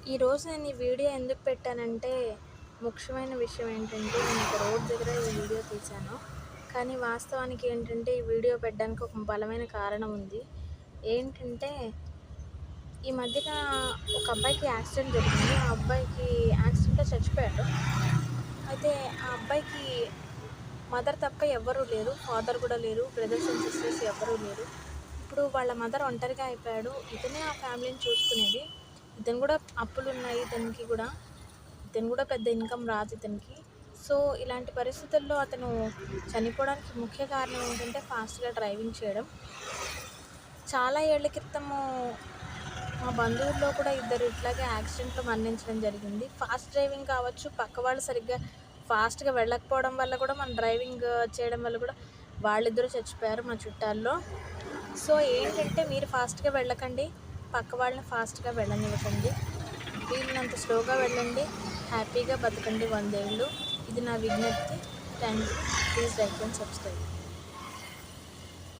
ఈరోజు నేను ఈ వీడియో ఎందుకు పెట్టానంటే, ముఖ్యమైన విషయం ఏంటంటే, నేను ఒక రోడ్ దగ్గర ఈ వీడియో తీశాను. కానీ వాస్తవానికి ఏంటంటే, ఈ వీడియో పెట్టడానికి ఒక బలమైన కారణం ఉంది. ఏంటంటే, ఈ మధ్యన ఒక అబ్బాయికి యాక్సిడెంట్ జరిగింది. ఆ అబ్బాయికి యాక్సిడెంట్‌లో చచ్చిపోయాడు. అయితే ఆ అబ్బాయికి మదర్ తప్ప ఎవ్వరూ లేరు. ఫాదర్ కూడా లేరు. బ్రదర్స్ అండ్ సిస్టర్స్ ఎవ్వరూ లేరు. ఇప్పుడు వాళ్ళ మదర్ ఒంటరిగా అయిపోయాడు. ఇతనే ఆ ఫ్యామిలీని చూసుకునేది. ఇతను కూడా అప్పులున్నాయి ఇతనికి కూడా. ఇతను కూడా పెద్ద ఇన్‌కమ్ రాదు ఇతనికి. సో, ఇలాంటి పరిస్థితుల్లో అతను చనిపోవడానికి ముఖ్య కారణం ఏంటంటే ఫాస్ట్‌గా డ్రైవింగ్ చేయడం. చాలా ఏళ్ల క్రితము మా బంధువుల్లో కూడా ఇద్దరు ఇట్లాగే యాక్సిడెంట్‌లో మరణించడం జరిగింది. ఫాస్ట్ డ్రైవింగ్ కావచ్చు, పక్క వాళ్ళు సరిగ్గా ఫాస్ట్‌గా వెళ్ళకపోవడం వల్ల కూడా మన డ్రైవింగ్ చేయడం వల్ల కూడా వాళ్ళిద్దరూ చచ్చిపోయారు మా చుట్టాల్లో. సో, ఏంటంటే మీరు ఫాస్ట్‌గా వెళ్ళకండి. పక్క వాళ్ళని ఫాస్ట్‌గా వెళ్ళనివ్వకండి. వీలైనంత స్లోగా వెళ్ళండి. హ్యాపీగా బతకండి 100 ఏళ్ళు. ఇది నా విజ్ఞప్తి. Thank you. Please like and subscribe.